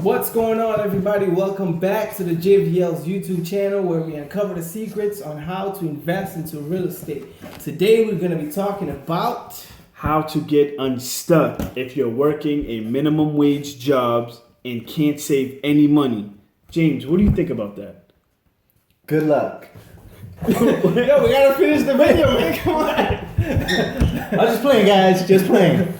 What's going on, everybody? Welcome back to the JVL's YouTube channel where we uncover the secrets on how to invest into real estate. Today we're going to be talking about how to get unstuck if you're working a minimum wage jobs and can't save any money. James, what do you think about that? Good luck. Yo, we gotta finish the video, man. Come on. I'm just playing, guys. Just playing.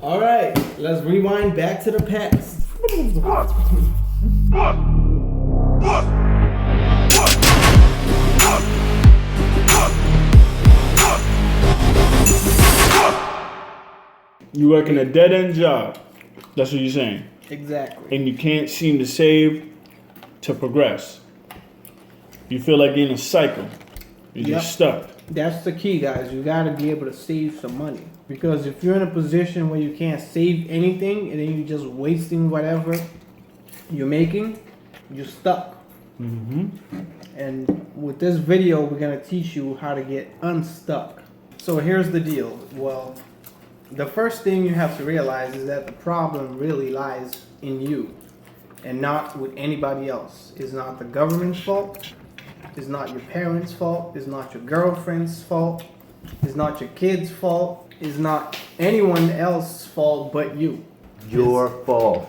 All right, let's rewind back to the past. You work in a dead-end job. That's what you're saying. Exactly. And you can't seem to save to progress. You feel like you're in a cycle. You're just stuck. That's the key, guys. You got to be able to save some money. Because if you're in a position where you can't save anything and then you're just wasting whatever you're making, you're stuck. Mm-hmm. And with this video, we're going to teach you how to get unstuck. So here's the deal. Well, the first thing you have to realize is that the problem really lies in you and not with anybody else. It's not the government's fault. It's not your parents' fault. It's not your girlfriend's fault. It's not your kid's fault. It's not anyone else's fault but you. Your fault.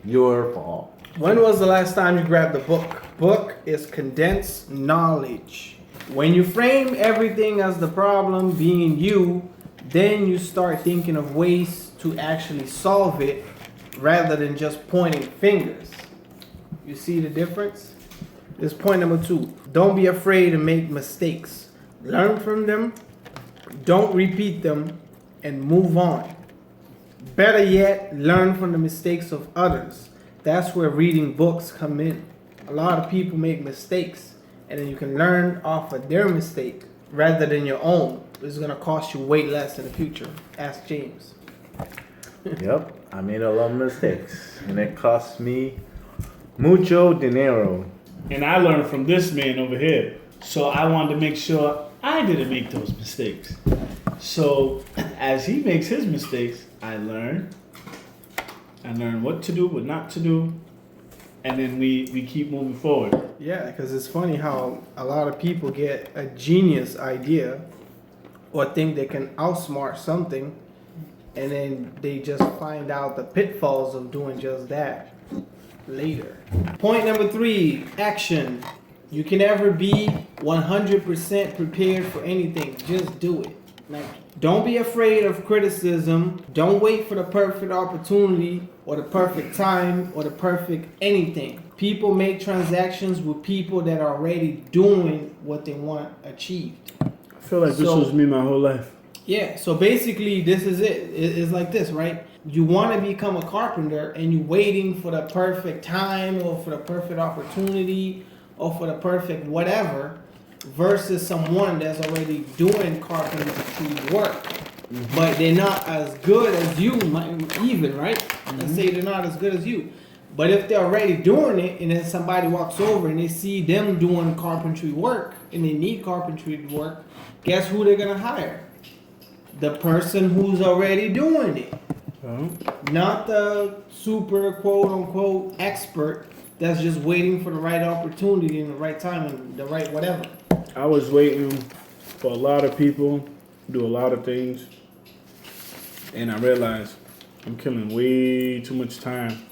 Your fault. When was the last time you grabbed a book? Book is condensed knowledge. When you frame everything as the problem being you, then you start thinking of ways to actually solve it rather than just pointing fingers. You see the difference? This is point number 2. Don't be afraid to make mistakes. Learn from them. Don't repeat them and move on. Better yet, learn from the mistakes of others. That's where reading books come in. A lot of people make mistakes and then you can learn off of their mistake rather than your own. It's going to cost you way less in the future. Ask James. Yep, I made a lot of mistakes and it cost me mucho dinero. And I learned from this man over here. So I wanted to make sure I didn't make those mistakes. So as he makes his mistakes, I learn what to do, what not to do. And then we keep moving forward. Yeah, because it's funny how a lot of people get a genius idea or think they can outsmart something, and then they just find out the pitfalls of doing just that later. Point number 3, action. You can never be 100% prepared for anything. Just do it. Like, don't be afraid of criticism. Don't wait for the perfect opportunity or the perfect time or the perfect anything. People make transactions with people that are already doing what they want achieved. I feel like this was me my whole life. Yeah, so basically this is it. It's like this, right? You want to become a carpenter and you're waiting for the perfect time or for the perfect opportunity or for the perfect whatever versus someone that's already doing carpentry work. Mm-hmm. But they're not as good as you, even, right? Mm-hmm. Let's say they're not as good as you. But if they're already doing it and then somebody walks over and they see them doing carpentry work and they need carpentry work, guess who they're going to hire? The person who's already doing it. Not the super quote-unquote expert that's just waiting for the right opportunity and the right time and the right whatever. I was waiting for a lot of people to do a lot of things, and I realized I'm killing way too much time.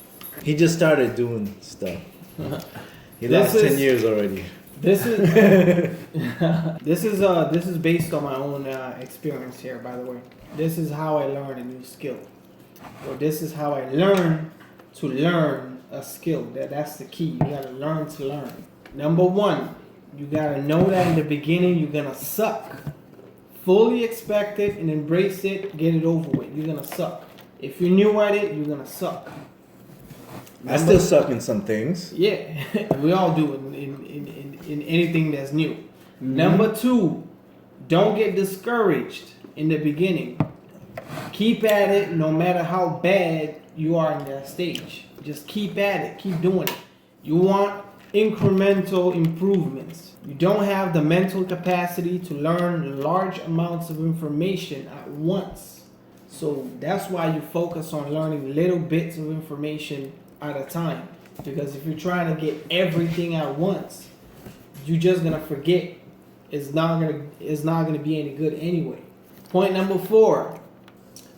He just started doing stuff. He lost 10 years already. This is this is based on my own experience here, by the way. This is how I learned a new skill. Or this is how I learned to learn a skill. That's the key. You gotta learn to learn. Number 1, you gotta know that in the beginning you're gonna suck. Fully expect it and embrace it, get it over with. You're gonna suck. If you're new at it, you're gonna suck. I still suck in some things. Yeah, we all do in anything that's new. Mm-hmm. Number 2, don't get discouraged in the beginning. Keep at it no matter how bad you are in that stage. Just keep at it. Keep doing it. You want incremental improvements. You don't have the mental capacity to learn large amounts of information at once. So that's why you focus on learning little bits of information at a time. Because if you're trying to get everything at once, you're just gonna forget. It's not gonna be any good anyway. Point number 4.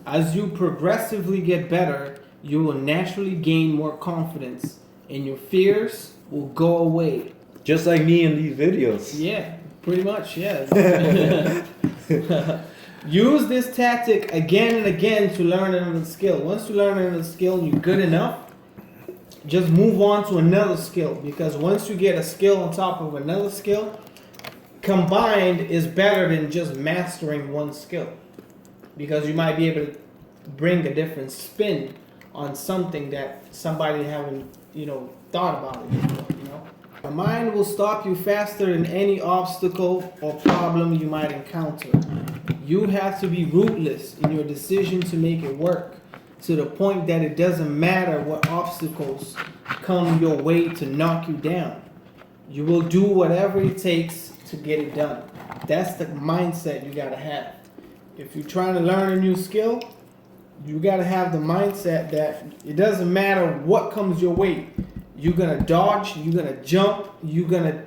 As you progressively get better, you will naturally gain more confidence and your fears will go away. Just like me in these videos. Yeah, pretty much, yeah. Use this tactic again and again to learn another skill. Once you learn another skill and you're good enough, just move on to another skill. Because once you get a skill on top of another skill, combined is better than just mastering one skill. Because you might be able to bring a different spin on something that somebody haven't, thought about it before, The mind will stop you faster than any obstacle or problem you might encounter. You have to be ruthless in your decision to make it work, to the point that it doesn't matter what obstacles come your way to knock you down. You will do whatever it takes to get it done. That's the mindset you gotta have. If you're trying to learn a new skill, you gotta have the mindset that it doesn't matter what comes your way. You're gonna dodge, you're gonna jump, you're gonna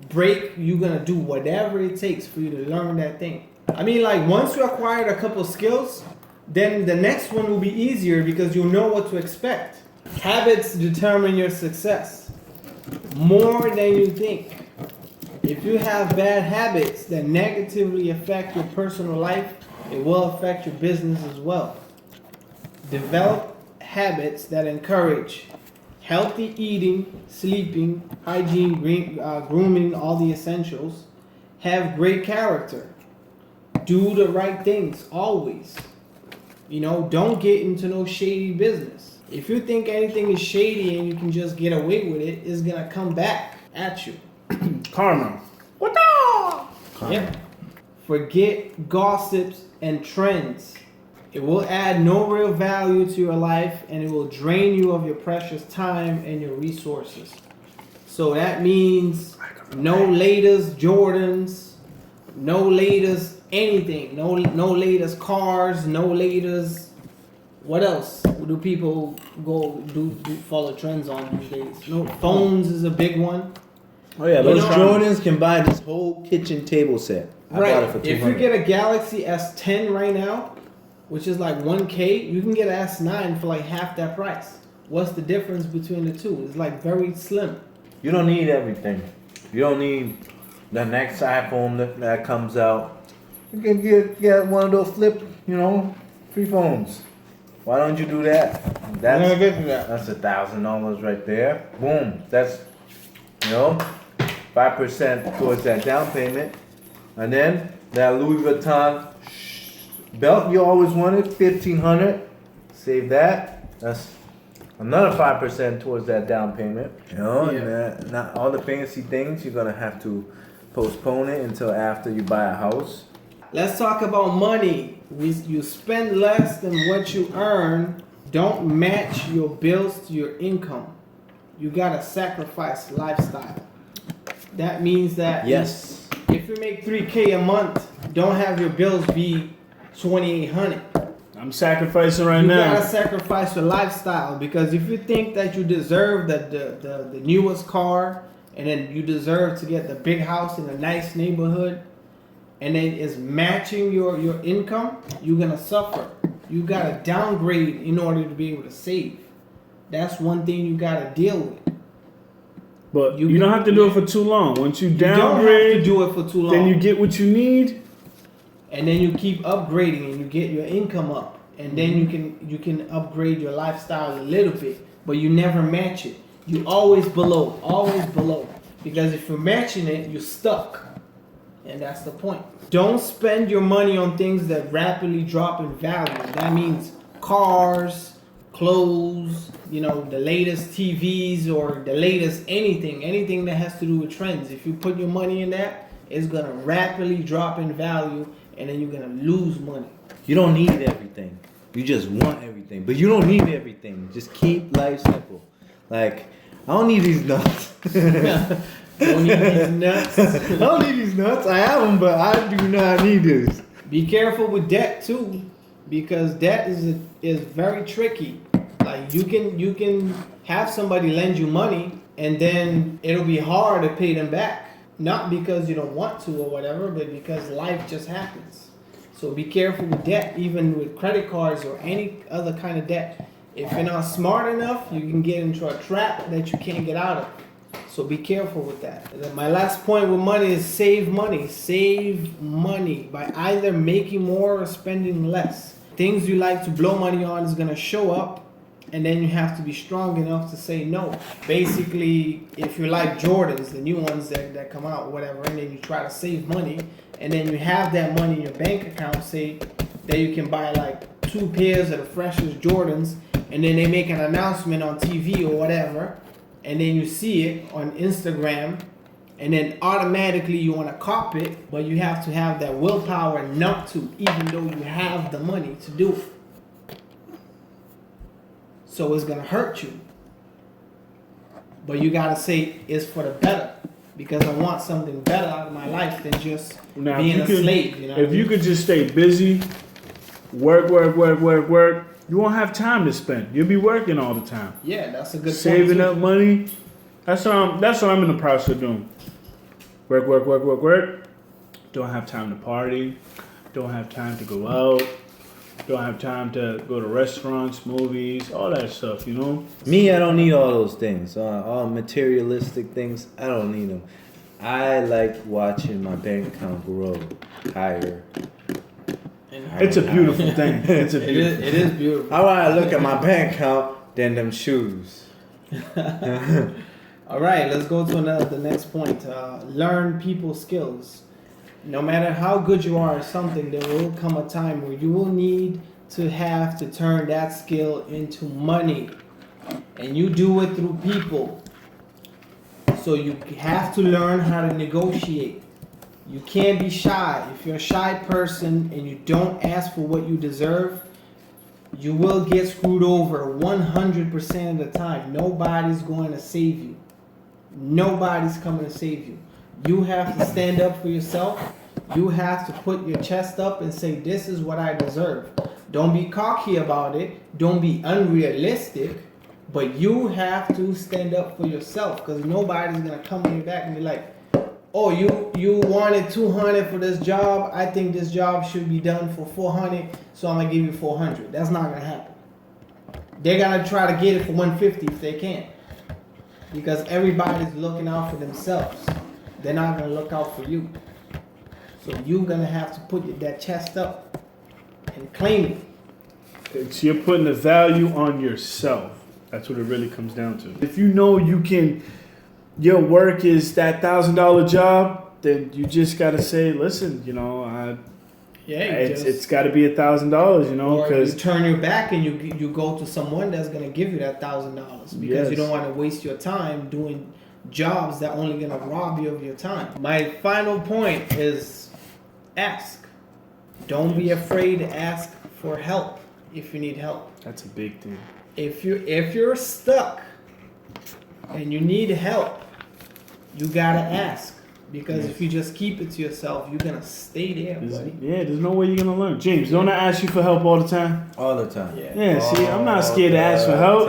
break, you're gonna do whatever it takes for you to learn that thing. I mean, like, once you acquired a couple skills, then the next one will be easier because you'll know what to expect. Habits determine your success more than you think. If you have bad habits that negatively affect your personal life, it will affect your business as well. Develop habits that encourage healthy eating, sleeping, hygiene, grooming, all the essentials. Have great character. Do the right things always. Don't get into no shady business. If you think anything is shady and you can just get away with it, it's gonna come back at you. Karma. What the? Yep. Forget gossips and trends. It will add no real value to your life and it will drain you of your precious time and your resources. So that means no latest Jordans, no latest anything, no latest cars, no latest. What else do people go do follow trends on these days? No, phones is a big one. Oh yeah, those Jordans can buy this whole kitchen table set. I bought it for $200. If you get a Galaxy S10 right now, which is like $1K, you can get an S9 for like half that price. What's the difference between the two? It's like very slim. You don't need everything. You don't need the next iPhone that comes out. You can get one of those flip, free phones. Why don't you do that? That's $1,000 right there. Boom. That's 5% towards that down payment, and then that Louis Vuitton belt you always wanted, $1,500. Save that. That's another 5% towards that down payment. And not all the fancy things you're gonna have to postpone it until after you buy a house. Let's talk about money. You spend less than what you earn. Don't match your bills to your income. You gotta sacrifice lifestyle. That means that if you make $3K a month, don't have your bills be $2,800. I'm sacrificing right now. You gotta sacrifice your lifestyle, because if you think that you deserve the newest car and then you deserve to get the big house in a nice neighborhood and then it's matching your income, you're gonna suffer. You gotta downgrade in order to be able to save. That's one thing you gotta deal with. But you don't have to do it for too long. Once you downgrade, you don't have to do it for too long. Then you get what you need, and then you keep upgrading and you get your income up, and then you can upgrade your lifestyle a little bit, but you never match it. You always below, because if you're matching it, you're stuck, and that's the point. Don't spend your money on things that rapidly drop in value. That means cars, clothes, the latest TVs or the latest anything that has to do with trends. If you put your money in that, it's gonna rapidly drop in value, and then you're gonna lose money. You don't need everything. You just want everything, but you don't need everything. Just keep life simple. Like, I don't need these nuts. Don't need these nuts. I don't need these nuts. I have them, but I do not need this. Be careful with debt too. because debt is very tricky. Like you can have somebody lend you money and then it'll be hard to pay them back. Not because you don't want to or whatever, but because life just happens. So be careful with debt, even with credit cards or any other kind of debt. If you're not smart enough, you can get into a trap that you can't get out of. So be careful with that. And then my last point with money is save money. Save money by either making more or spending less. Things you like to blow money on is gonna show up, and then you have to be strong enough to say no. Basically, if you like Jordans, the new ones that come out, whatever, and then you try to save money, and then you have that money in your bank account, say that you can buy like 2 pairs of the freshest Jordans, and then they make an announcement on TV or whatever, and then you see it on Instagram, and then automatically you want to cop it, but you have to have that willpower not to, even though you have the money to do it. So it's gonna hurt you. But you gotta say it's for the better, because I want something better out of my life than just being a slave. You know if you could just stay busy, work, you won't have time to spend. You'll be working all the time. Yeah, that's a good Saving point up money. That's what I'm in the process of doing. Work. Don't have time to party. Don't have time to go out. Don't have time to go to restaurants, movies, all that stuff, you know? Me, I don't need all those things. All materialistic things, I don't need them. I like watching my bank account grow higher. It's a beautiful thing. It is beautiful. I want to look at my bank account than them shoes. All right, let's go to the next point. Learn people skills. No matter how good you are at something, there will come a time where you will need to have to turn that skill into money. And you do it through people. So you have to learn how to negotiate. You can't be shy. If you're a shy person and you don't ask for what you deserve, you will get screwed over 100% of the time. Nobody's going to save you. Nobody's coming to save you. You have to stand up for yourself. You have to put your chest up and say, this is what I deserve. Don't be cocky about it. Don't be unrealistic. But you have to stand up for yourself, because nobody's going to come in your back and be like, oh, you wanted 200 for this job. I think this job should be done for 400, so I'm going to give you 400. That's not going to happen. They're going to try to get it for 150 if they can, because everybody's looking out for themselves. They're not going to look out for you. So you're going to have to put that chest up and claim it. So you're putting the value on yourself. That's what it really comes down to. If you know your work is that $1,000 job, then you just got to say, listen, you know, it's got to be $1,000, you know, because you turn your back and you go to someone that's going to give you that $1,000, because you don't want to waste your time doing jobs that only going to rob you of your time. My final point is ask. Don't be afraid to ask for help if you need help. That's a big thing. If you're stuck and you need help, you gotta ask. Because if you just keep it to yourself, you're gonna stay there, buddy. Yeah, there's no way you're gonna learn. James, don't I ask you for help all the time? All the time. Yeah, see, I'm not scared to ask for help.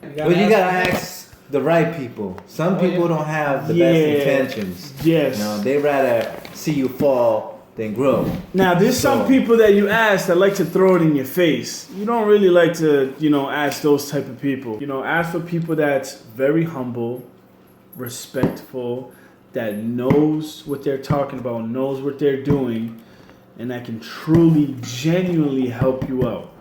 But you gotta ask the right people. Some people don't have the best intentions. Yes. You know, they rather see you fall than grow. Now, there's some people that you ask that like to throw it in your face. You don't really like to, you know, ask those type of people. You know, ask for people that's very humble, respectful, that knows what they're talking about, knows what they're doing, and that can truly, genuinely help you out.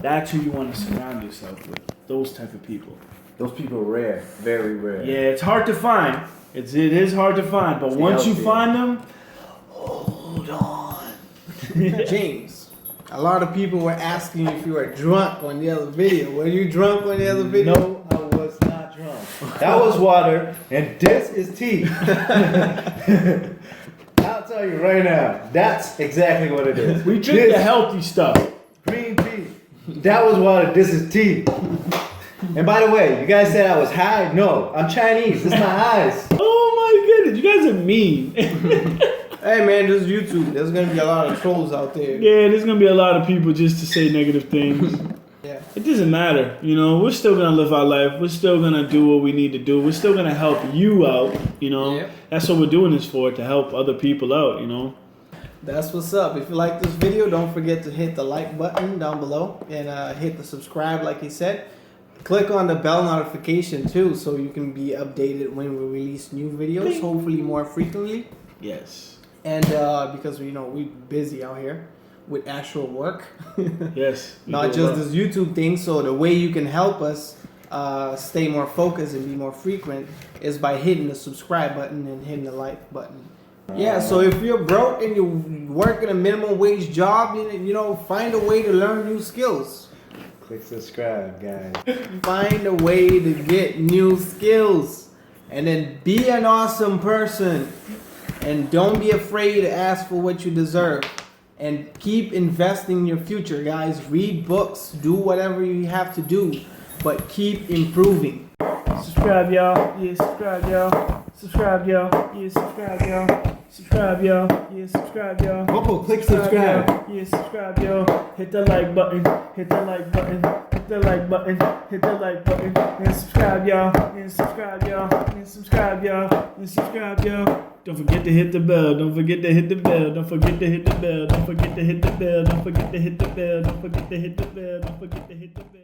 That's who you want to surround yourself with. Those type of people. Those people are rare, very rare. Yeah, it's hard to find. It is hard to find, but once you find them, hold on. James, a lot of people were asking if you were drunk on the other video. Were you drunk on the other video? No, I was not drunk. That was water, and this is tea. I'll tell you right now, that's exactly what it is. We drink the healthy stuff. Green tea. That was water, this is tea. And by the way, you guys said I was high? No, I'm Chinese. This is my eyes. Oh my goodness, you guys are mean. Hey man, this is YouTube. There's gonna be a lot of trolls out there. Yeah, there's gonna be a lot of people just to say negative things. Yeah. It doesn't matter, you know. We're still gonna live our life. We're still gonna do what we need to do. We're still gonna help you out, you know. Yep. That's what we're doing this for, to help other people out, you know. That's what's up. If you like this video, don't forget to hit the like button down below and hit the subscribe like he said. Click on the bell notification too so you can be updated when we release new videos, hopefully more frequently. Yes. And because we're busy out here with actual work. Yes. Not just this YouTube thing. So the way you can help us stay more focused and be more frequent is by hitting the subscribe button and hitting the like button. Yeah, so if you're broke and you work in a minimum wage job, find a way to learn new skills. Click subscribe, guys. Find a way to get new skills. And then be an awesome person. And don't be afraid to ask for what you deserve. And keep investing in your future, guys. Read books. Do whatever you have to do. But keep improving. Subscribe, y'all. Yeah, subscribe, y'all. Subscribe, y'all. Yeah, subscribe, y'all. Subscribe, y'all. Yeah, subscribe, y'all. Popo, click subscribe. Yeah, subscribe, y'all. Hit the like button. Hit the like button. Hit the like button. Hit the like button. And subscribe, y'all. And subscribe, y'all. And subscribe, y'all. And subscribe, y'all. Don't forget to hit the bell. Don't forget to hit the bell. Don't forget to hit the bell. Don't forget to hit the bell. Don't forget to hit the bell. Don't forget to hit the bell. Don't forget to hit the bell.